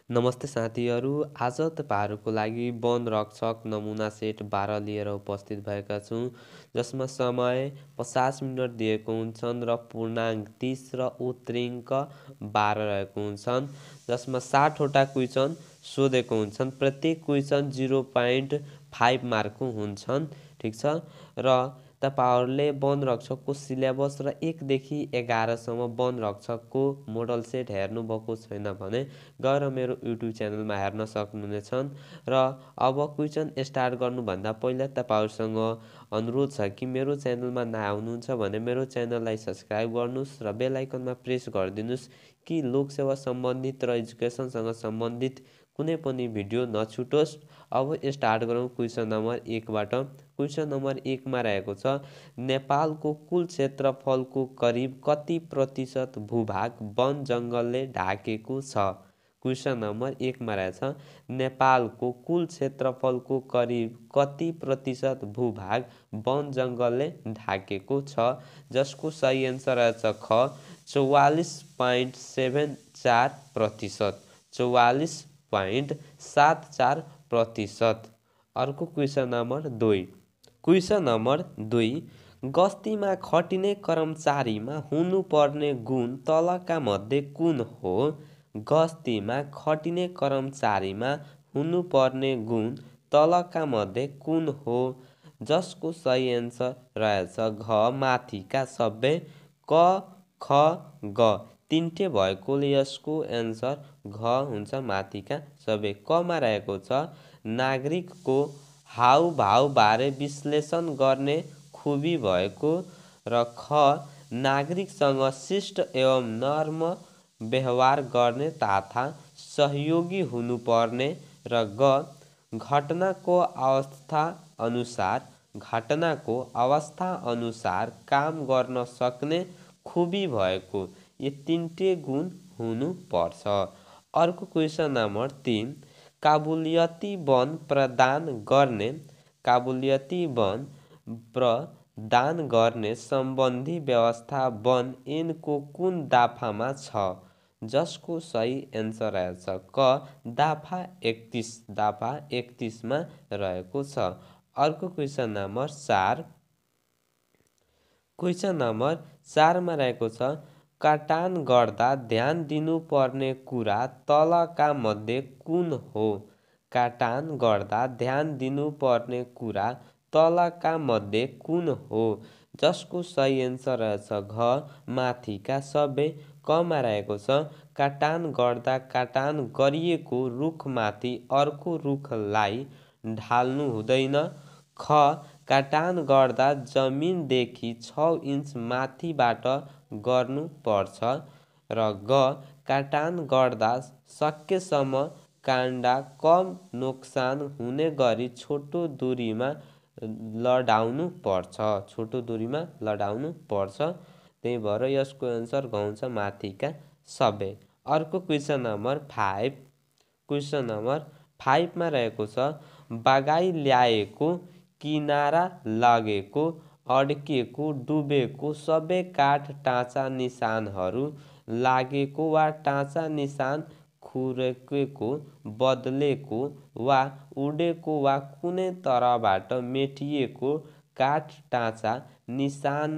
नमस्ते साथीहरू। आज तपाईँहरूको लागि वन रक्षक नमुना सेट 12 लिएर उपस्थित भएका छौँ, जसमा समय 50 मिनट दिएको हुन्छन् र पूर्णाङ्क 30 र उत्तराङ्क 12 रहेको हुन्छन्, जसमा 60वटा क्वेसन सोधेको हुन्छन्। प्रत्येक क्वेसन 0.5 मार्कको हुन्छन्। ठिक छ। र तपाईहरूले वन रक्षकको सिलेबस र 1 देखि 11 सम्म वन रक्षकको मोडल सेट हेर्नुभएको छैन भने गएर मेरो युट्युब च्यानलमा हेर्न सक्नुहुनेछन्। र अब क्वेसन स्टार्ट गर्नुभन्दा पहिला तपाईहरूसँग अनुरोध छ कि मेरो च्यानलमा नयाँ हुनुहुन्छ भने मेरो च्यानललाई सब्सक्राइब गर्नुहोस् र बेल आइकनमा प्रेस गरिदिनुहोस् कि लोकसेवा सम्बन्धित र एजुकेसनसँग सम्बन्धित कुनै पनि भिडियो नछुटोस्। अब स्टार्ट गरौँ क्वेसन नम्बर 1बाट। क्वेसन नम्बर 1मा रहेको छ, नेपालको कुल क्षेत्रफलको करिब कति प्रतिशत भूभाग वन जङ्गलले ढाकेको छ? क्वेसन नम्बर 1मा रहेछ, नेपालको कुल क्षेत्रफलको करिब कति प्रतिशत भूभाग वन जङ्गलले ढाकेको छ? जसको सही एन्सर रहेछ ख 44.74%। 44.74%। अर्को क्वेसन नम्बर 2। क्वेसन नम्बर 2, गस्तीमा खटिने कर्मचारीमा हुनुपर्ने गुण तलका मध्ये कुन हो? गस्तीमा खटिने कर्मचारीमा हुनुपर्ने गुण तलका मध्ये कुन हो? जसको सही एन्सर रहेछ घ माथिका सबै, क ख ग तिनटे भएकोले यसको एन्सर घ हुन्छ, माथिका सबै। कमा रहेको छ, नागरिकको हाउभाउबारे विश्लेषण गर्ने खुबी भएको, र ख नागरिकसँग शिष्ट एवं नर्म व्यवहार गर्ने तथा सहयोगी हुनुपर्ने, र ग घटनाको अवस्था अनुसार काम गर्न सक्ने खुबी भएको। यी तिनटे गुण हुनुपर्छ। अर्को क्वेसन नम्बर 3, काबुलियती वन प्रदान गर्ने सम्बन्धी व्यवस्था वन ऐनको कुन दफामा छ? जसको सही एन्सर रहेछ क दफा 31। दफा 31 मा रहेको छ। अर्को क्वेसन नम्बर 4। क्वेसन नम्बर 4 मा रहेको छ, काटान गर्दा ध्यान दिनुपर्ने कुरा तलका मध्ये कुन हो? काटान गर्दा ध्यान दिनुपर्ने कुरा तलका मध्ये कुन हो? जसको सही एन्सर रहेछ घ माथिका सबै। कमा रहेको छ, काटान गर्दा काटान गरिएको रुखमाथि अर्को रुखलाई ढाल्नु हुँदैन। ख काटान गर्दा जमिनदेखि 6 इन्च माथिबाट गर्नुपर्छ, र ग काटान गर्दा सकेसम्म काण्ड कम नोक्सान हुने गरी छोटो दूरीमा लडाउनु पर्छ। त्यही भएर यसको एन्सर गाउँछ माथिका सबै। अर्को क्वेसन नम्बर 5। क्वेसन नम्बर 5 मा रहेको छ, बगाई ल्याएको, किनारा लगेको, अड्केको, डुबेको सबै काठ टाँचा निशानहरू लागेको वा टाँचा निशान खुर्केको, बदलेको वा उडेको वा कुनै तरहबाट मेटिएको काठ टाँचा निशान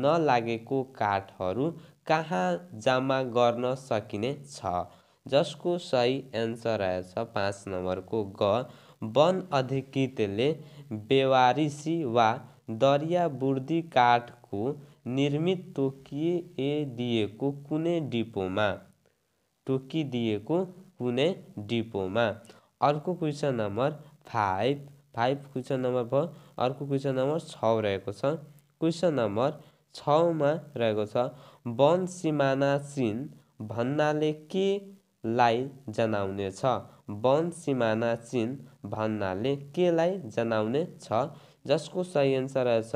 नलागेको काठहरू कहाँ जम्मा गर्न सकिने छ? जसको सही एन्सर रहेछ 5 नम्बरको ग वन अधिकृतले बेवारिसी वा दरिया बुर्दी काठको निर्मित तोकिदिएको कुनै डिपोमा। अर्को क्वेसन नम्बर 5। क्वेसन नम्बर अर्को क्वेसन नम्बर 6 रहेको छ। क्वेसन नम्बर 6 मा रहेको छ, वन सिमाना चिन्ह भन्नाले के लाई जनाउने छ? वन सिमाना चिन्ह भन्नाले के लाई जनाउने छ? जसको सही एन्सर रहेछ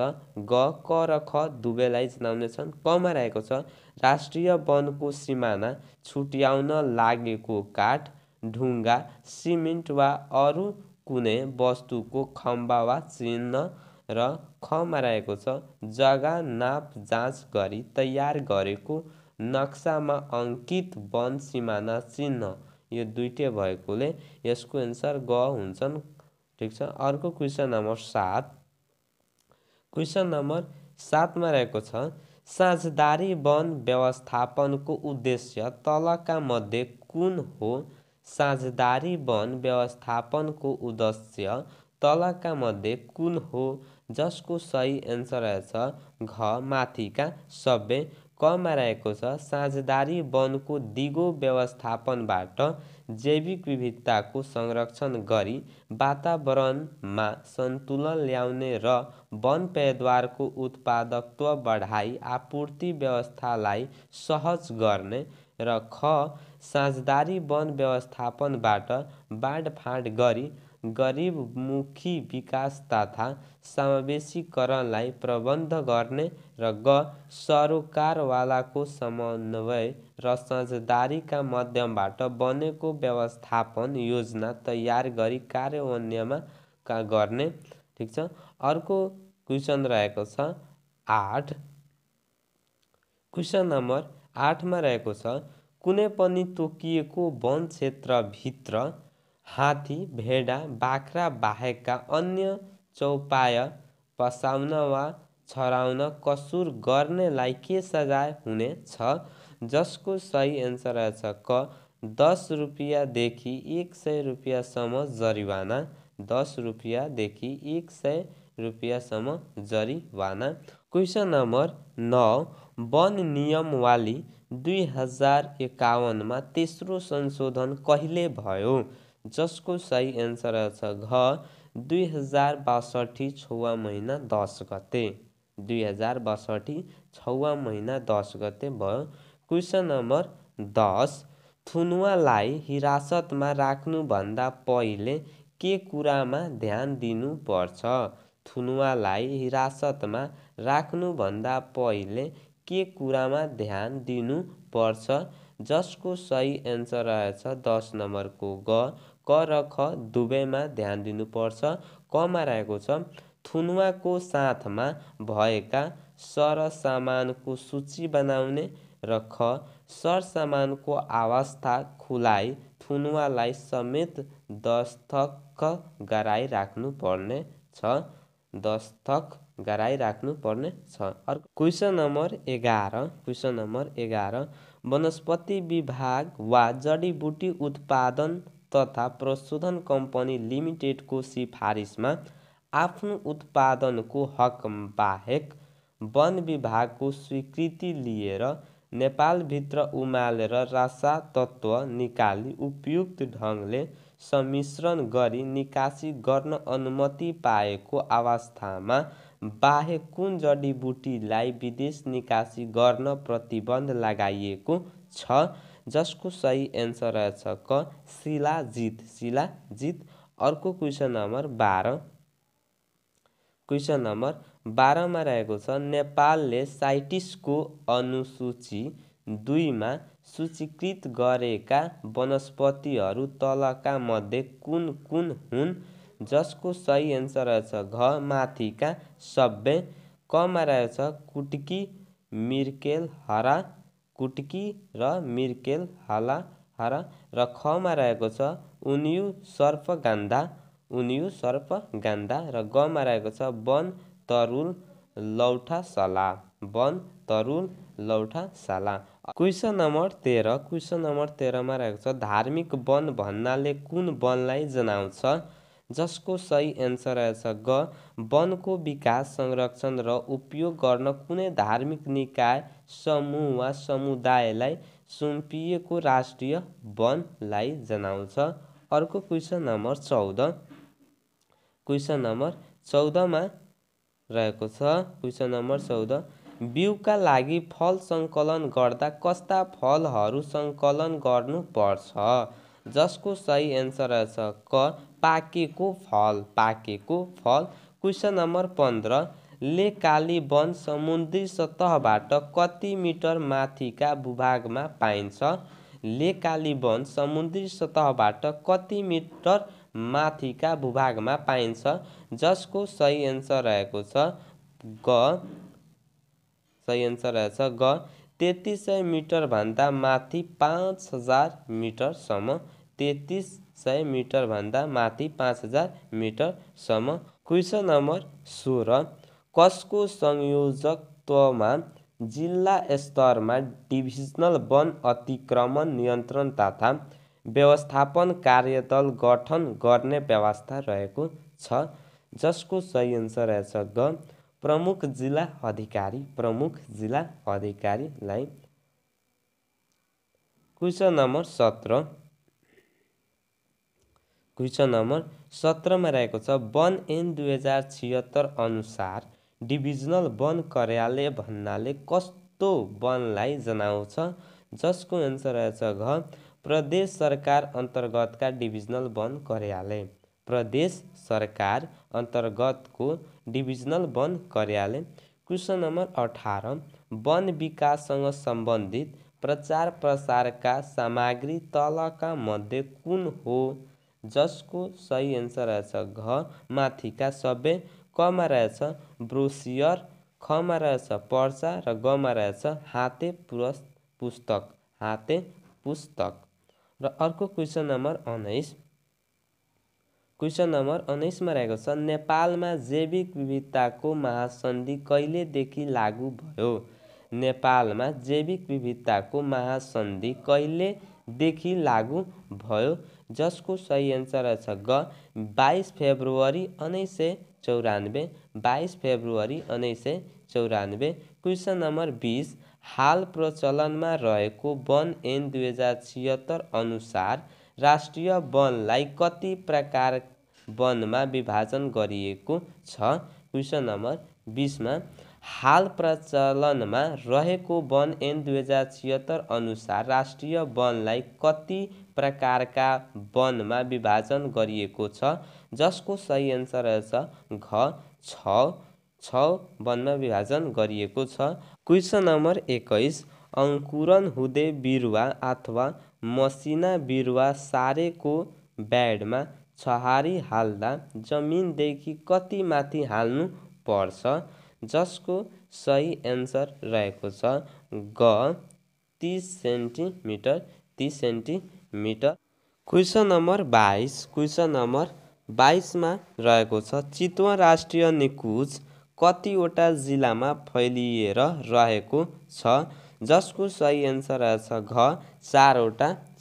ग क र ख दुवैलाई जनाउने छन्। कमा रहेको छ, राष्ट्रिय वनको सिमाना छुट्याउन लागेको काठ, ढुङ्गा, सिमेन्ट वा अरू कुनै वस्तुको खम्बा वा चिन्ह, र खमा रहेको छ, जग्गा नाप जाँच गरी तयार गरेको नक्सामा अङ्कित वन सिमाना चिन्ह। यो दुईटै भएकोले यसको एन्सर ग हुन्छन्। ठिक छ। अर्को क्वेसन नम्बर 7। क्वेसन नम्बर 7 मा रहेको छ साझेदारी वन व्यवस्थापनको उद्देश्य तलका मध्ये कुन हो? साझेदारी वन व्यवस्थापनको उद्देश्य तलका मध्ये कुन हो? जसको सही एन्सर रहेछ घ माथिका सबै। कमा रहेको छ साझेदारी वनको दिगो व्यवस्थापनबाट जैविक विविधताको संरक्षण गरी वातावरणमा सन्तुलन ल्याउने र वन पैदावारको उत्पादकत्व बढाई आपूर्ति व्यवस्थालाई सहज गर्ने र ख साझेदारी वन व्यवस्थापनबाट बाँडफाँड गरी गरिबमुखी विकास तथा समावेशीकरणलाई प्रबन्ध गर्ने र ग सरोकारवालाको समन्वय र साझेदारीका माध्यमबाट बनेको व्यवस्थापन योजना तयार गरी कार्यान्वयनमा गर्ने। ठिक छ। अर्को क्वेसन रहेको छ 8। क्वेसन नम्बर 8 मा रहेको छ कुनै पनि तोकिएको वन क्षेत्रभित्र हात्ती, भेडा, बाख्रा बाहेकका अन्य चौपाय पसाउन वा छराउन कसुर गर्नेलाई के सजाय हुनेछ? जसको सही एन्सर रहेछ क 10 रुपियाँदेखि 100 रुपियाँसम्म जरिवाना। 10 रुपियाँदेखि 100 रुपियाँसम्म जरिवाना। क्वेसन नम्बर 9 वन नियमावली 2051 मा तेस्रो संशोधन कहिले भयो? जसको सही एन्सर रहेछ घ 2062 6 महिना 10 गते। 2062 6 महिना 10 गते भयो। क्वेसन नम्बर 10 थुनुवालाई हिरासतमा राख्नुभन्दा पहिले के कुरामा ध्यान दिनुपर्छ? थुनुवालाई हिरासतमा राख्नुभन्दा पहिले के कुरामा ध्यान दिनुपर्छ? जसको सही एन्सर रहेछ 10 नम्बरको ग क र ख दुवैमा ध्यान दिनुपर्छ। कमा रहेको छ थुनुवाको साथमा भएका सरसामानको सूची बनाउने र ख सरसामानको अवस्था खुलाई थुनुवालाई समेत दस्तखत गराई राख्नुपर्ने छ। दस्तखत गराई राख्नुपर्ने छ। Question number 11। क्वेसन नम्बर 11 वनस्पति विभाग वा जडीबुटी उत्पादन तथा प्रशोधन कम्पनी लिमिटेडको सिफारिसमा आफ्नो उत्पादनको हक बाहेक वन विभागको स्वीकृति लिएर नेपालभित्र उमालेर रासा तत्त्व निकाली उपयुक्त ढङ्गले सम्मिश्रण गरी निकासी गर्न अनुमति पाएको अवस्थामा बाहेक कुन जडीबुटीलाई विदेश निकासी गर्न प्रतिबन्ध लगाइएको छ? जसको सही एन्सर रहेछ क शिलाजित। शिलाजित। अर्को क्वेसन नम्बर 12। क्वेसन नम्बर 12 मा रहेको छ नेपालले साइटिसको अनुसूची 2 मा सूचीकृत गरेका वनस्पतिहरू तलका मध्ये कुन कुन हुन्? जसको सही एन्सर रहेछ घ माथिका सबै। कमा रहेछ कुटकी, मिर्केल, हरा, कुटकी र मिर्केल हरा र खमा रहेको छ उनिउ सर्पगान्धा। उनिउ सर्पगान्धा र गमा रहेको छ वन तरुल लौठासला। वन तरुल लौठासला। Question number 13। क्वेसन नम्बर 13 मा रहेको छ धार्मिक वन भन्नाले कुन वनलाई जनाउँछ? जसको सही एन्सर रहेछ ग वनको विकास, संरक्षण र उपयोग गर्न कुनै धार्मिक निकाय, समूह वा समुदायलाई सुम्पिएको राष्ट्रिय वनलाई जनाउँछ। अर्को क्वेसन नम्बर 14। क्वेसन नम्बर 14 मा रहेको छ क्वेसन नम्बर 14 बिउका लागि फल सङ्कलन गर्दा कस्ता फलहरू सङ्कलन गर्नुपर्छ? जसको सही एन्सर रहेछ क पाकेको फल। पाकेको फल। क्वेसन नम्बर 15 लेकाली वन समुद्री सतहबाट कति मिटर माथिका भूभागमा पाइन्छ? लेकाली वन समुद्री सतहबाट कति मिटर माथिका भूभागमा पाइन्छ? जसको सही एन्सर रहेको छ ग सही एन्सर रहेछ ग 3300 मिटर भन्दा माथि 5000 मिटरसम्म 3300 मिटरभन्दा माथि 5000 मिटरसम्म। क्वेसन नम्बर 16 कसको संयोजकत्वमा जिल्ला स्तरमा डिभिजनल वन अतिक्रमण नियन्त्रण तथा व्यवस्थापन कार्यदल गठन गर्ने व्यवस्था रहेको छ, जसको सही एन्सर रहेछ ग प्रमुख जिल्ला अधिकारीलाई। क्वेसन नम्बर 17 मा रहेको छ वन ऐन 2076 अनुसार डिभिजनल वन कार्यालय भन्नाले कस्तो वनलाई जनाउँछ, जसको एन्सर रहेछ घ प्रदेश सरकार अन्तर्गतका डिभिजनल वन कार्यालय। प्रदेश सरकार अन्तर्गतको डिभिजनल वन कार्यालय। क्वेसन नम्बर 18 वन विकाससँग सम्बन्धित प्रचार प्रसारका सामग्री तलका मध्ये कुन हो, जसको सही एन्सर रहेछ घ माथिका सबै। कमा रहेछ ब्रोसियर, खमा रहेछ पर्चा र गमा रहेछ हाते पुस्तक। र अर्को क्वेसन नम्बर 19 मा रहेको छ नेपालमा जैविक विविधताको महासन्धि कहिलेदेखि लागू भयो? नेपालमा जैविक विविधताको महासन्धि कहिलेदेखि लागू भयो, जसको सही एन्सर रहेछ ग 22 फेब्रुअरी 1994। क्वेसन नम्बर 20 हाल प्रचलनमा रहेको वन ऐन 2076 अनुसार राष्ट्रिय वनलाई कति प्रकार वनमा विभाजन गरिएको छ? क्वेसन नम्बर 20 मा हाल प्रचलनमा रहेको वन ऐन 2076 अनुसार राष्ट्रिय वनलाई कति प्रकारका वनमा विभाजन गरिएको छ, जसको सही एन्सर रहेछ घ 6 वनमा विभाजन गरिएको छ। क्वेसन नम्बर 21 अंकुरण हुँदै बिरुवा अथवा मसिना बिरुवा सारेको बेडमा छहारी हाल्दा जमिनदेखि कति माथि हाल्नु पर्छ, जसको सही एन्सर रहेको छ ग 30 सेन्टिमिटर। क्वेसन नम्बर 22 मा रहेको छ चितवन राष्ट्रिय निकुञ्ज कतिवटा जिल्लामा फैलिएर रहेको छ, जसको सही एन्सर रहेछ घ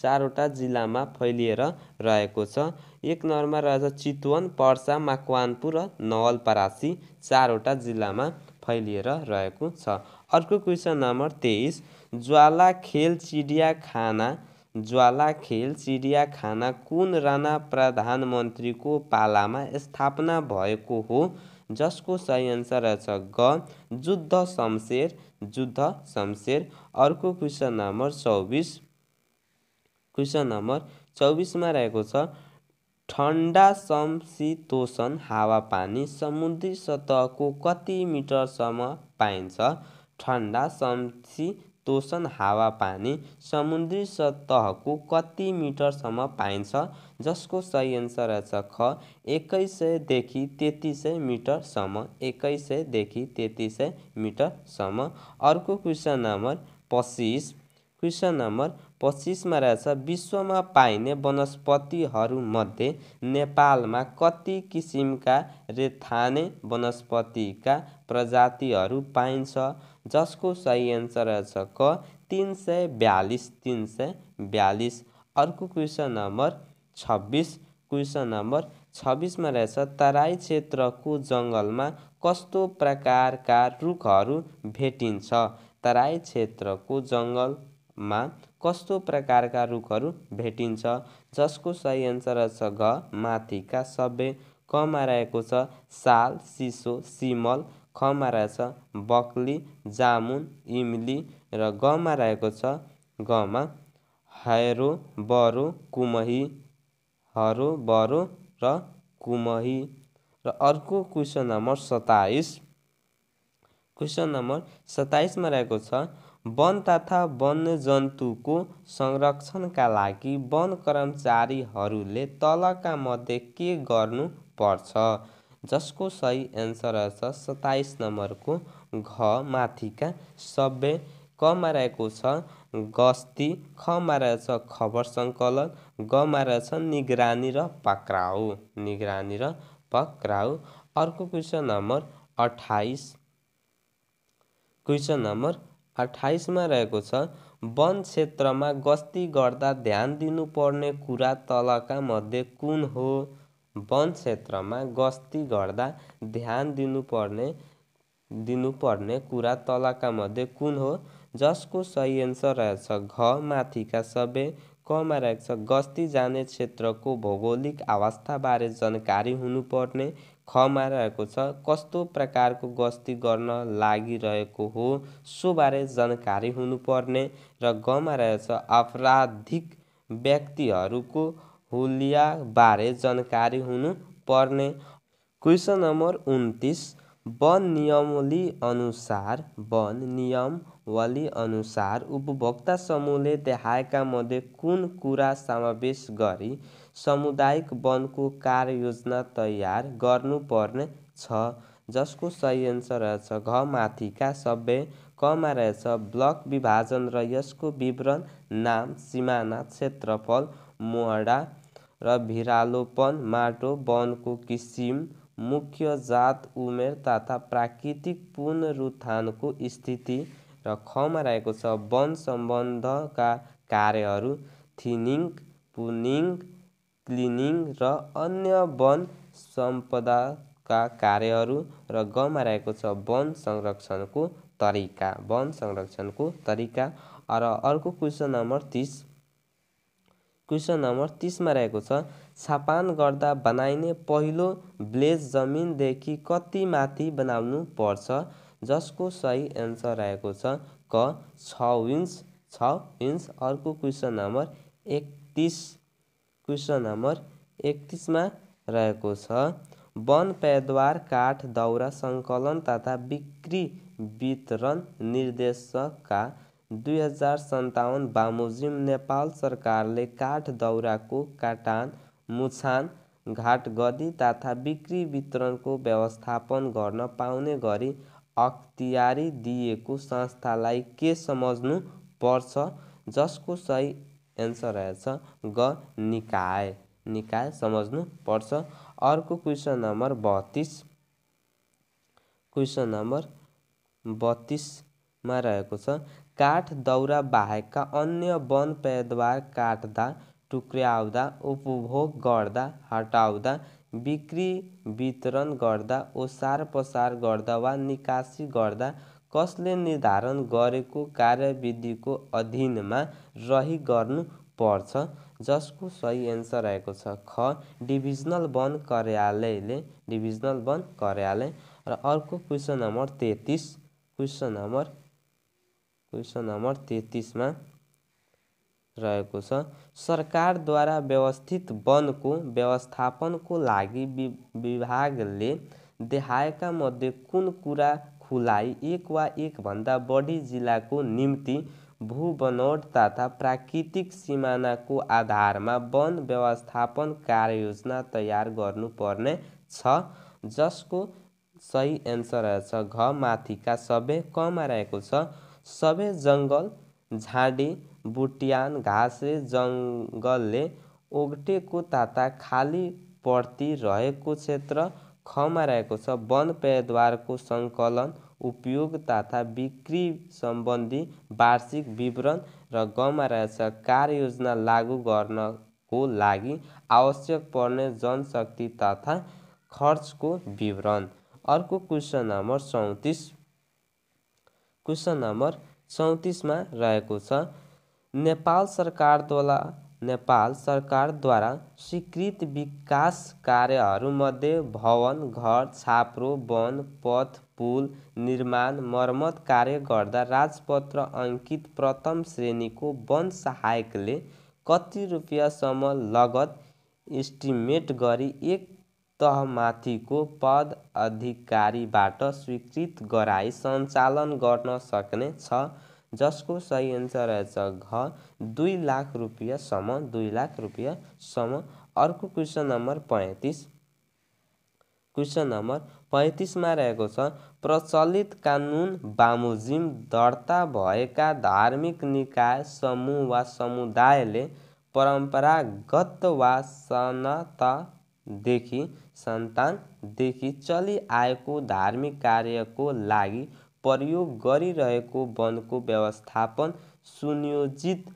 4वटा जिल्लामा फैलिएर रहेको छ। एक नम्बरमा रहेछ चितवन, पर्सा, मकवानपुर र नवलपरासी 4वटा जिल्लामा फैलिएर रहेको छ। अर्को क्वेसन नम्बर 23 ज्वालाखेल चिडियाखाना कुन राणा प्रधानमन्त्रीको पालामा स्थापना भएको हो, जसको सही एन्सर रहेछ ग जुद्ध शमशेर। अर्को क्वेसन नम्बर 24 मा रहेको छ ठन्डा समशीतोष्ण हावापानी समुद्री सतहको कति मिटरसम्म पाइन्छ? ठन्डा समशीतोष्ण हावापानी समुद्री सतहको कति मिटरसम्म पाइन्छ, जसको सही एन्सर रहेछ ख 2100 देखि 3300 मिटरसम्म। 2100 देखि 3300 मिटरसम्म। अर्को क्वेसन नम्बर 25 मा रहेछ विश्वमा पाइने वनस्पतिहरूमध्ये नेपालमा कति किसिमका रेथाने वनस्पतिका प्रजातिहरू पाइन्छ, जसको सही एन्सर रहेछ क 342। अर्को क्वेसन नम्बर 26 मा रहेछ तराई क्षेत्रको जङ्गलमा कस्तो प्रकारका रुखहरू भेटिन्छ? तराई क्षेत्रको जङ्गलमा कस्तो प्रकारका रुखहरू भेटिन्छ, जसको सही एन्सर रहेछ घ माथिका सबै। कमा रहेको छ साल, सिसो, सिमल, खमा रहेछ बकली, जामुन, इमली र गमा रहेको छ गमा हरो, बरो, कुमही। र अर्को क्वेसन नम्बर 27 मा रहेको छ वन तथा वन्यजन्तुको संरक्षणका लागि वन कर्मचारीहरूले तलका मध्ये के गर्नु पर्छ, जसको सही एन्सर रहेछ 27 नम्बरको घ माथिका सबै। कमा रहेको छ गस्ती, खमा रहेछ खबर सङ्कलन, गमा रहेछ निगरानी र पक्राउ। निगरानी र पक्राउ। अर्को क्वेसन नम्बर 28। क्वेसन नम्बर 28मा रहेको छ वन क्षेत्रमा गस्ती गर्दा ध्यान दिनुपर्ने कुरा तलका मध्ये कुन हो? वन क्षेत्रमा गस्ती गर्दा ध्यान दिनुपर्ने कुरा तलका मध्ये कुन हो? जसको सही एन्सर रहेछ घ माथिका सबै। कमा रहेको छ गस्ती जाने क्षेत्रको भौगोलिक अवस्थाबारे जानकारी हुनुपर्ने। खमा रहेको छ कस्तो प्रकारको गस्ती गर्न लागिरहेको हो सोबारे जानकारी हुनुपर्ने। र गमा रहेछ आपराधिक व्यक्तिहरूको हुलियाबारे जानकारी हुनुपर्ने। Question number 29। वन नियमावली अनुसार उपभोक्ता समूहले देखाएका मध्ये कुन कुरा समावेश गरी सामुदायिक वनको कार्ययोजना तयार गर्नुपर्ने छ? जसको सही एन्सर रहेछ घ माथिका सबै। कमा रहेछ ब्लक विभाजन र यसको विवरण, नाम, सिमाना, क्षेत्रफल, मोहडा र भिरालोपन, माटो, वनको किसिम, मुख्य जात, उमेर तथा प्राकृतिक पुनरुत्थानको स्थिति। र खमा रहेको छ वन सम्बन्धका कार्यहरू, थिनिङ, पुनिङ, क्लिनिङ र अन्य वन सम्पदाका कार्यहरू। र गमा रहेको छ वन संरक्षणको तरिका। वन संरक्षणको तरिका। र अर्को क्वेसन नम्बर 30। क्वेसन नम्बर 30मा रहेको छ छापान गर्दा बनाइने पहिलो ब्लेज जमिनदेखि कति माथि बनाउनु पर्छ? जसको सही एन्सर रहेको छ क 6 इन्च। 6 इन्च। अर्को क्वेसन नम्बर 31। क्वेसन नम्बर 31मा रहेको छ वन पैदावार काठ दाउरा सङ्कलन तथा बिक्री वितरण निर्देशकका 2057 बमोजिम नेपाल सरकारले काठ दाउराको काटान, मुछान, घाटगद्दी तथा बिक्री वितरणको व्यवस्थापन गर्न पाउने गरी अख्तियारी दिएको संस्थालाई के सम्झनु पर्छ? जसको सही एन्सर रहेछ ग निकाय। निकाय सम्झनु पर्छ। अर्को क्वेसन नम्बर 32। क्वेसन नम्बर 32मा रहेको छ काठ दाउरा बाहेकका अन्य वन पैदावार काट्दा, टुक्र्याउँदा, उपभोग गर्दा, हटाउँदा, बिक्री वितरण गर्दा, ओसार पसार गर्दा वा निकासी गर्दा कसले निर्धारण गरेको कार्यविधिको अधीनमा रही गर्नु पर्छ? जसको सही एन्सर रहेको छ ख डिभिजनल वन कार्यालयले। डिभिजनल वन कार्यालय। र अर्को क्वेसन नम्बर 33। क्वेसन नम्बर 33मा रहेको छ सरकारद्वारा व्यवस्थित वनको व्यवस्थापनको लागि विभागले देखाएका मध्ये कुन कुरा खुलाई एक वा एकभन्दा बढी जिल्लाको निम्ति भूबनोट तथा प्राकृतिक सिमानाको आधारमा वन व्यवस्थापन कार्ययोजना तयार गर्नुपर्ने छ? जसको सही एन्सर रहेछ घ माथिका सबै। कमा रहेको छ सबै जङ्गल, झाडी, बुट्यान, घाँसे जङ्गलले ओगटेको तथा खाली पड्ती रहेको क्षेत्र। खमा रहेको छ वन पैदावारको सङ्कलन, उपयोग तथा बिक्री सम्बन्धी वार्षिक विवरण। र गमा रहेछ कार्ययोजना लागू गर्नको लागि आवश्यक पर्ने जनशक्ति तथा खर्चको विवरण। अर्को क्वेसन नम्बर 34। क्वेसन नम्बर 34मा रहेको छ नेपाल सरकारद्वारा स्वीकृत विकास कार्यहरूमध्ये भवन, घर, छाप्रो, वन, पथ, पुल निर्माण, मर्मत कार्य गर्दा राजपत्र अङ्कित प्रथम श्रेणीको वन सहायकले कति रुपियाँसम्म लगत इस्टिमेट गरी एक तहमाथिको पद अधिकारीबाट स्वीकृत गराई सञ्चालन गर्न सक्ने छ? जसको सही एन्सर रहेछ घ 2 लाख रुपियाँसम्म। 2 लाख रुपियाँसम्म। अर्को क्वेसन नम्बर 35। क्वेसन नम्बर 35मा रहेको छ प्रचलित कानुन बमोजिम दर्ता भएका धार्मिक निकाय समूह वा समुदायले परम्परागत वा सन्तानदेखि चली आएको धार्मिक कार्यको लागि प्रयोग गरिरहेको वनको व्यवस्थापन सुनियोजित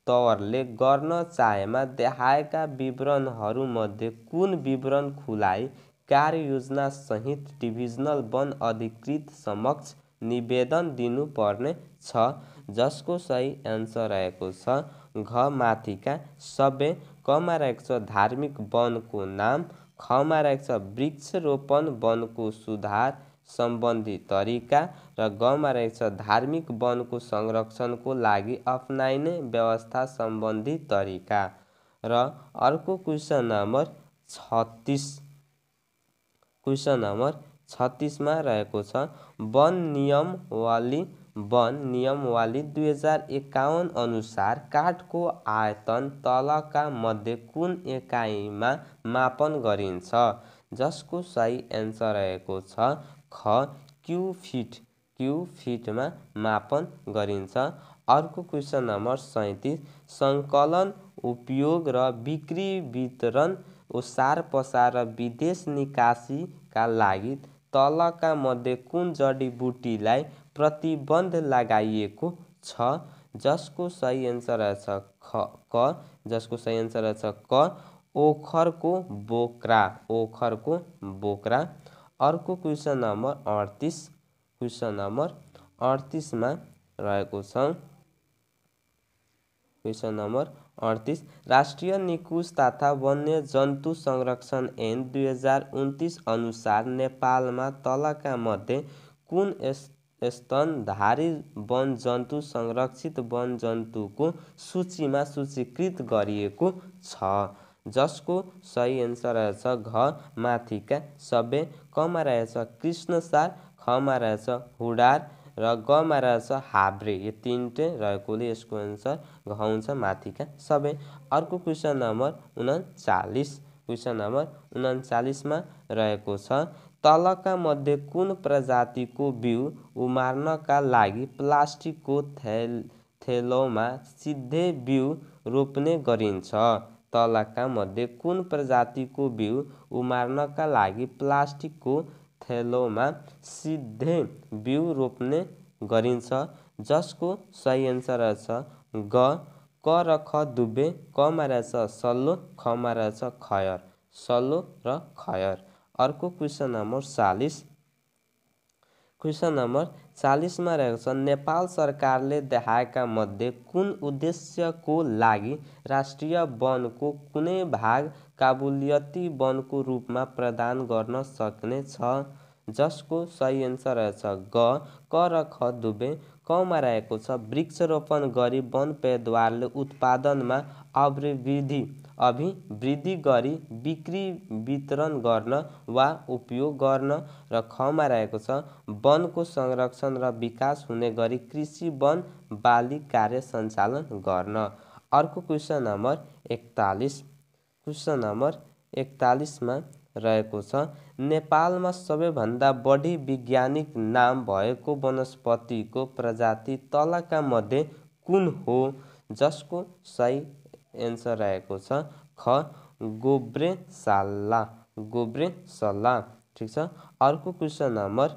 तवरले गर्न चाहेमा देखाएका विवरणहरूमध्ये कुन विवरण खुलाई कार्ययोजना सहित डिभिजनल वन अधिकृत समक्ष निवेदन दिनुपर्ने छ, जसको सही एन्सर रहेको छ घ माथिका सबै, कमा रहेको छ धार्मिक वनको नाम, खमा रहेको छ वृक्षरोपण वनको सुधार सम्बन्धी तरिका र गमा रहेको छ धार्मिक वनको संरक्षणको लागि अपनाइने व्यवस्था सम्बन्धी तरिका। र अर्को क्वेसन नम्बर 36, क्वेसन नम्बर 36मा रहेको छ वन नियमावली 2051 अनुसार काठको आयतन तलका मध्ये कुन एकाइमा मापन गरिन्छ, जसको सही एन्सर रहेको छ ख क्युफिटमा मापन गरिन्छ। अर्को क्वेसन नम्बर 37 सङ्कलन, उपयोग र बिक्री, वितरण, ओसार पसार र विदेश निकासीका लागि तलका मध्ये कुन जडीबुटीलाई प्रतिबन्ध लगाइएको छ, जसको सही एन्सर रहेछ क, जसको सही एन्सर रहेछ क ओखरको बोक्रा, ओखरको बोक्रा। अर्को क्वेसन नम्बर 38, क्वेसन नम्बर 38मा रहेको छ क्वेसन नम्बर 38 राष्ट्रिय निकुञ्ज तथा वन्य जन्तु संरक्षण ऐन 2029 अनुसार नेपालमा तलका मध्ये कुन स्तनधारी वन जन्तु संरक्षित वन जन्तुको सूचीमा सूचीकृत गरिएको छ, जसको सही एन्सर रहेछ घ माथिका सबै, कमा रहेछ कृष्णसार, खमा रहेछ हुडार र गमा रहेछ हाब्रे। यो तीनटै रहेकोले यसको एन्सर घ हुन्छ माथिका सबै। अर्को क्वेसन नम्बर 39, क्वेसन नम्बर 39मा रहेको छ तलका मध्ये कुन प्रजातिको बिउ उमार्नका लागि प्लास्टिकको थैलोमा सिधै बिउ रोप्ने गरिन्छ, तलका मध्ये कुन प्रजातिको बिउ उमार्नका लागि प्लास्टिकको थैलोमा सिधै बिउ रोप्ने गरिन्छ, जसको सही एन्सर रहेछ ग क र ख दुवै, कमा रहेछ सल्लो, खमा रहेछ खयर, सल्लो र खयर। अर्को क्वेसन नम्बर 40, क्वेसन नम्बर 40मा रहेको छ नेपाल सरकारले देखाएका मध्ये कुन उद्देश्यको लागि राष्ट्रिय वनको कुनै भाग काबुलियती वनको रूपमा प्रदान गर्न सक्ने छ, जसको सही एन्सर रहेछ ग क र ख दुवै, कमा रहेको छ वृक्षरोपण गरी वन पैदावारले उत्पादनमा अभिवृद्धि गरी बिक्री वितरण गर्न वा उपयोग गर्न र खमा रहेको छ वनको संरक्षण र विकास हुने गरी कृषि वन बाली कार्य सञ्चालन गर्न। अर्को क्वेसन नम्बर 41, क्वेसन नम्बर 41मा रहेको छ नेपालमा सबैभन्दा बढी वैज्ञानिक नाम भएको वनस्पतिको प्रजाति तलका मध्ये कुन हो, जसको सही एन्सर रहेको छ ख गोब्रेसल्ला, गोब्रेसल्ला। ठिक छ। अर्को क्वेसन नम्बर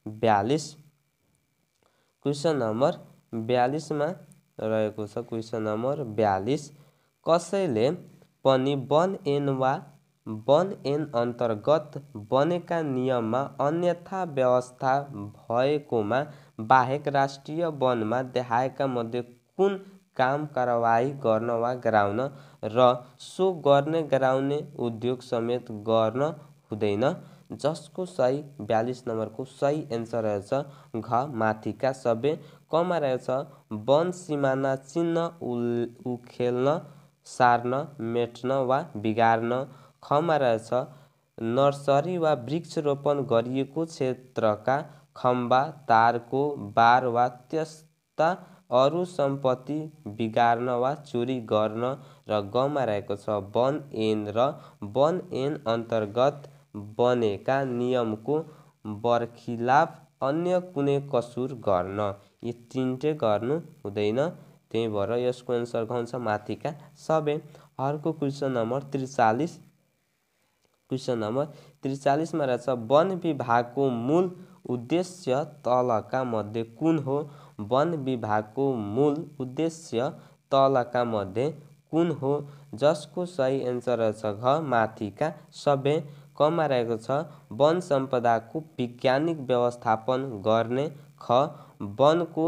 42, क्वेसन नम्बर 42मा रहेको छ क्वेसन नम्बर 42 कसैले पनि वन ऐन वा वन ऐन अन्तर्गत बनेका नियममा अन्यथा व्यवस्था भएकोमा बाहेक राष्ट्रिय वनमा देखाएका मध्ये कुन काम कारबाही गर्न वा गराउन र सो गर्ने गराउने उद्योग समेत गर्न हुँदैन, जसको सही 42 नम्बरको सही एन्सर रहेछ घ माथिका सबै, कमा रहेछ वन सिमाना चिन्ह उखेल्न, सार्न, मेट्न वा बिगार्न, खमा रहेछ नर्सरी वा वृक्षरोपण गरिएको क्षेत्रका खम्बा, तारको बार वा त्यस्ता अरू सम्पत्ति बिगार्न वा चोरी गर्न र गमा रहेको छ वन ऐन र वन ऐन अन्तर्गत बनेका नियमको बरखिलाफ अन्य कुनै कसुर गर्न। यी तिनटै गर्नु हुँदैन, त्यही भएर यसको एन्सर हुन्छ माथिका सबै। अर्को क्वेसन नम्बर 43। क्वेसन नम्बर 43 मा रहेछ वन विभागको मूल उद्देश्य तलका मध्ये कुन हो? वन विभागको मूल उद्देश्य तलका मध्ये कुन हो? जसको सही एन्सर रहेछ घ माथिका सबै। कमा रहेको छ वन सम्पदाको वैज्ञानिक व्यवस्थापन गर्ने। ख वनको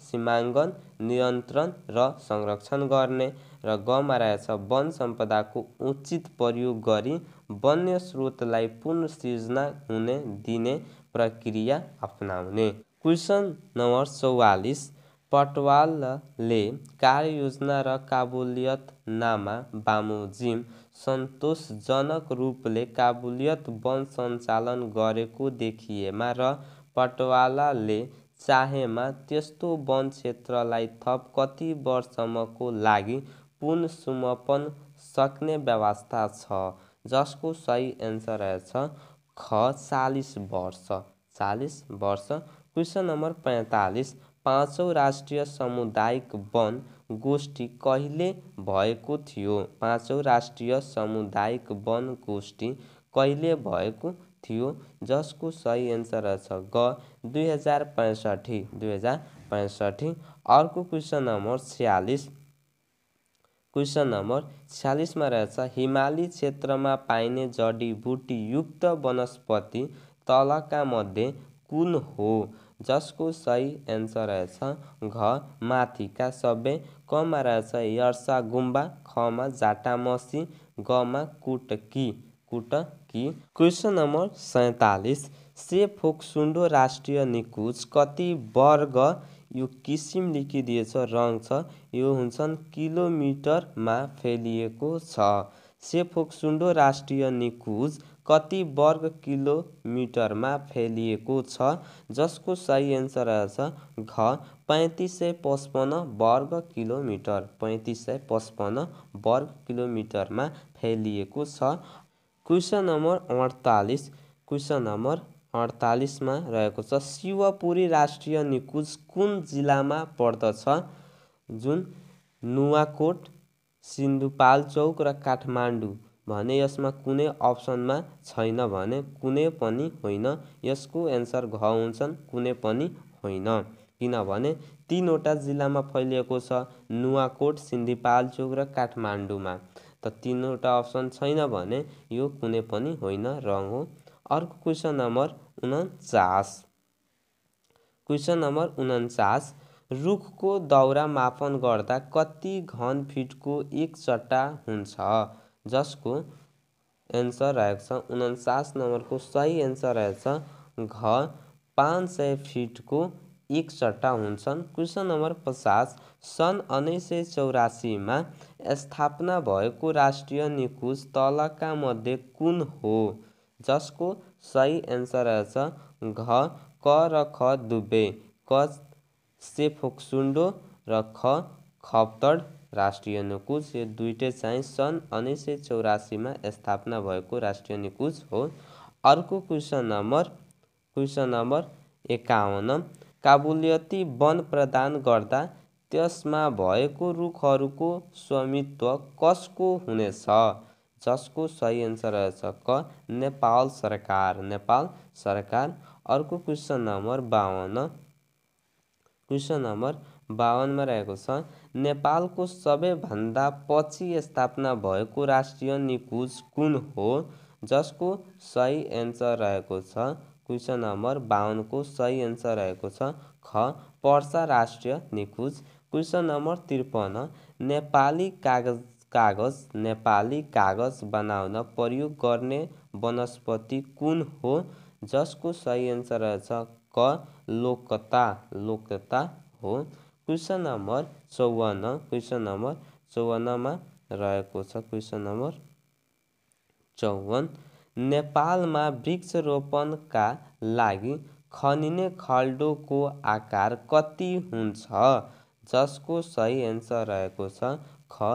सीमाङ्कन नियन्त्रण र संरक्षण गर्ने। र गमा रहेछ वन सम्पदाको उचित प्रयोग गरी वन्य स्रोतलाई पुनर्सृजना हुने दिने प्रक्रिया अपनाउने। क्वेसन नम्बर 44 पटवालले कार्ययोजना र काबुलियतनामा बमोजिम सन्तोषजनक रूपले काबुलियत वन सञ्चालन गरेको देखिएमा र पटवालाले चाहेमा त्यस्तो वन क्षेत्रलाई थप कति वर्षसम्मको लागि पुनर्सुम्पन सक्ने व्यवस्था छ? जसको सही एन्सर रहेछ ख 40 वर्ष। 40 वर्ष। क्वेसन नम्बर 45 पाँचौं राष्ट्रिय सामुदायिक वन गोष्ठी कहिले भएको थियो? पाँचौं राष्ट्रिय सामुदायिक वन गोष्ठी कहिले भएको थियो? जसको सही एन्सर रहेछ ग 2065। 2065। अर्को क्वेसन नम्बर 46। क्वेसन नम्बर 46 मा रहेछ हिमाली क्षेत्रमा पाइने जडीबुटी युक्त वनस्पति तलका मध्ये कुन हो? जसको सही एन्सर रहेछ घ माथिका सबै। कमा रहेछ यर्सा गुम्बा। खमा जाटामसी। गमा कुटकी। क्वेसन नम्बर 47 सेफोक्सुन्डो राष्ट्रिय निकुञ्ज कति वर्ग यो किसिम लेखिदिएछ रङ छ यो हुन्छन् किलोमिटरमा फैलिएको छ। सेफोक्सुन्डो राष्ट्रिय निकुञ्ज कति वर्ग किलोमिटरमा फैलिएको छ? जसको सही एन्सर रहेछ घ 3555 वर्ग किलोमिटर। 3555 वर्ग किलोमिटरमा फैलिएको छ। Question number 48। क्वेसन नम्बर 48 मा रहेको छ शिवपुरी राष्ट्रिय निकुञ्ज कुन जिल्लामा पर्दछ? जुन नुवाकोट, सिन्धुपाल्चोक र काठमाडौँ भने यसमा कुनै अप्सनमा छैन भने कुनै पनि होइन। यसको एन्सर घ हुन्छन् कुनै पनि होइन, किनभने तीनवटा जिल्लामा फैलिएको छ नुवाकोट, सिन्धुपाल्चोक र काठमाडौँमा। त तीनवटा अप्सन छैन भने यो कुनै पनि होइन, रङ हो। अर्को क्वेसन नम्बर 49। क्वेसन नम्बर 49 रुखको दाउरा मापन गर्दा कति घन फिटको एक चट्टा हुन्छ? जसको एन्सर रहेको छ 49 नम्बरको सही एन्सर रहेछ घ 500 फिटको एक चट्टा हुन्छन्। क्वेसन नम्बर 50 सन् 1984 मा स्थापना भएको राष्ट्रिय निकुञ्ज तलका मध्ये कुन हो? जसको सही एन्सर रहेछ घ क र ख दुवै। क सेफोक्सुन्डो र ख खप्तड राष्ट्रिय निकुञ्ज यो दुईटै चाहिँ सन् 1984 मा स्थापना भएको राष्ट्रिय निकुञ्ज हो। अर्को क्वेसन नम्बर 51 काबुलियती वन प्रदान गर्दा त्यसमा भएको रुखहरूको स्वामित्व कसको हुनेछ? जसको सही एन्सर रहेछ क नेपाल सरकार। नेपाल सरकार। अर्को क्वेसन नम्बर 52। क्वेसन नम्बर 52 मा रहेको छ नेपालको सबैभन्दा पछि स्थापना भएको राष्ट्रिय निकुञ्ज कुन हो? जसको सही एन्सर रहेको छ क्वेसन नम्बर 52 को सही एन्सर रहेको छ ख पर्सा राष्ट्रिय निकुञ्ज। क्वेसन नम्बर 53 नेपाली कागज बनाउन प्रयोग गर्ने वनस्पति कुन हो? जसको सही एन्सर रहेछ क लोकता हो। Question number 54। क्वेसन नम्बर 54 मा रहेको छ क्वेसन नम्बर 54 नेपालमा वृक्षरोपणका लागि खनिने खाल्डोको आकार कति हुन्छ? जसको सही एन्सर रहेको छ ख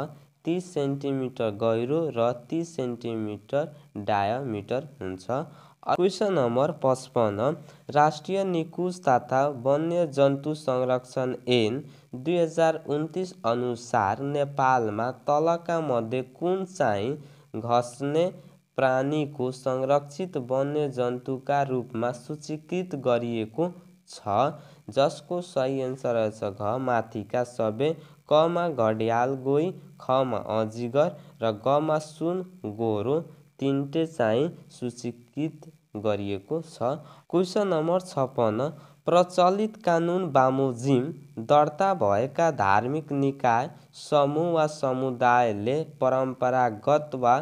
30 सेन्टिमिटर गहिरो र 30 सेन्टिमिटर डायामिटर हुन्छ। क्वेसन नम्बर 55 राष्ट्रिय निकुंज तथा वन्यजन्तु संरक्षण ऐन 2029 अनुसार नेपालमा तलका मध्ये कुन चाहिँ घस्ने प्राणीको संरक्षित वन्यजन्तुका रूपमा सूचीकृत गरिएको छ, जसको सही एन्सर रहेछ घ माथिका सबै, क मा घडियाल गोही, ख मा अजिगर र ग मा सुन गोरो तीनटे चाहिँ सूचीकृत गरिएको छ। क्वेसन नम्बर 56 प्रचलित कानुन बमोजिम दर्ता भएका धार्मिक निकाय समूह वा समुदायले परम्परागत वा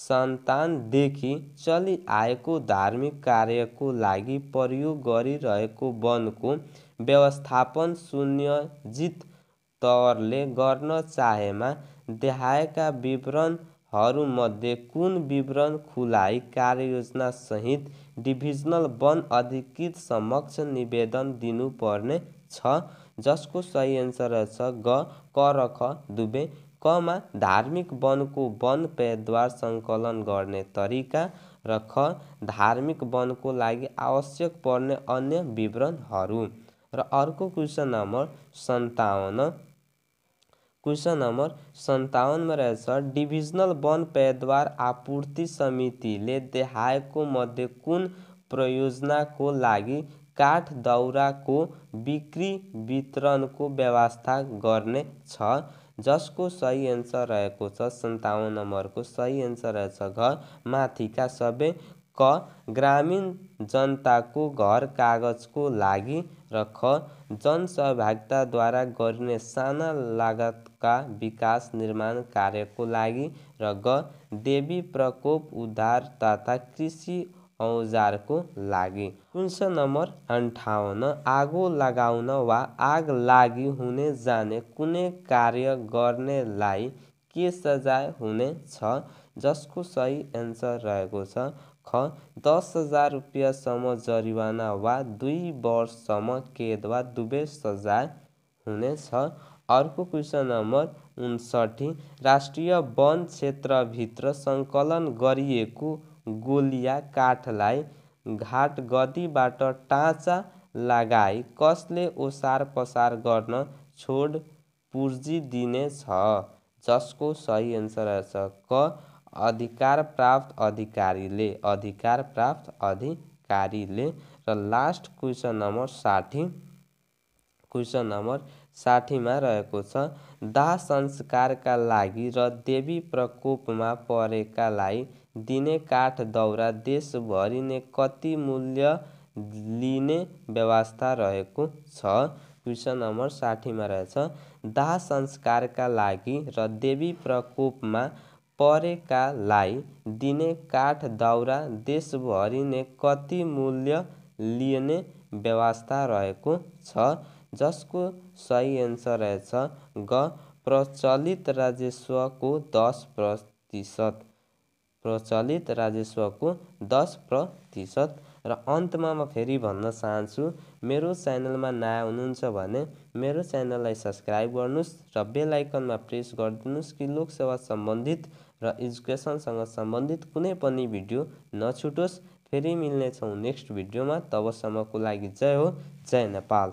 सन्तानदेखि चलि आएको धार्मिक कार्यको लागि प्रयोग गरिरहेको वनको व्यवस्थापन सुनियोजित तवरले गर्न चाहेमा देखाएका विवरणहरूमध्ये कुन विवरण खुलाई कार्ययोजना सहित डिभिजनल वन अधिकृत समक्ष निवेदन दिनुपर्ने छ, जसको सही एन्सर रहेछ ग क र ख दुवै, क मा धार्मिक वनको वन पैदावार सङ्कलन गर्ने तरिका र ख धार्मिक वनको लागि आवश्यक पर्ने अन्य विवरणहरू। र अर्को क्वेसन नम्बर 57 क्वेसन नम्बर 57 में रहेछ डिभिजनल वन पैदावार आपूर्ति समितिले देखाएको मध्ये कुन प्रयोजनाको लागि काठ दाउराको बिक्री वितरणको व्यवस्था गर्ने छ, जसको सही एन्सर रहेको छ 57 नम्बरको सही एन्सर रहेछ घ माथिका सबै, क ग्रामीण जनताको घर कागजको लागि र ख जनसहभागिताद्वारा गरिने साना लागतका विकास निर्माण कार्यको लागि र ग देवी प्रकोप उद्धार तथा कृषि औजारको लागि। क्वेसन नम्बर 58 आगो लगाउन वा आग लागि हुने जाने कुनै कार्य गर्नेलाई के सजाय हुने छ, जसको सही एन्सर रहेको छ ख 10,000 रुपियाँसम्म जरिवाना वा 2 वर्षसम्म कैद वा दुवै सजाय हुनेछ। अर्को क्वेसन नम्बर 59 राष्ट्रिय वन क्षेत्रभित्र सङ्कलन गरिएको गोलिया काठलाई घाटगदीबाट टाँचा लगाई कसले ओसार पसार गर्न छोड पूर्जी दिने छ, जसको सही एन्सर रहेछ क अधिकार प्राप्त अधिकारीले। र last question number 60 question number 60 मा रहेको छ दाह संस्कारका लागि र देवी प्रकोपमा परेकालाई दिने काठ दाउरा देशभरि नै कति मूल्य लिने व्यवस्था रहेको छ। क्वेसन नम्बर 60 मा रहेछ दाह संस्कारका लागि र देवी प्रकोपमा परेकालाई दिने काठ दाउरा देशभरि नै कति मूल्य लिने व्यवस्था रहेको छ, जसको सही एन्सर रहेछ ग प्रचलित राजस्वको 10%। प्रचलित राजस्वको 10%। र अन्तमा म फेरि भन्न चाहन्छु मेरो च्यानलमा नयाँ हुनुहुन्छ भने मेरो च्यानललाई सब्सक्राइब गर्नुहोस् र बेल आइकनमा प्रेस गरिदिनुहोस् कि लोकसेवा सम्बन्धित र एजुकेसनसँग सम्बन्धित कुनै पनि भिडियो नछुटोस्। फेरि मिल्नेछौँ नेक्स्ट भिडियोमा, तबसम्मको लागि जय हो, जय नेपाल।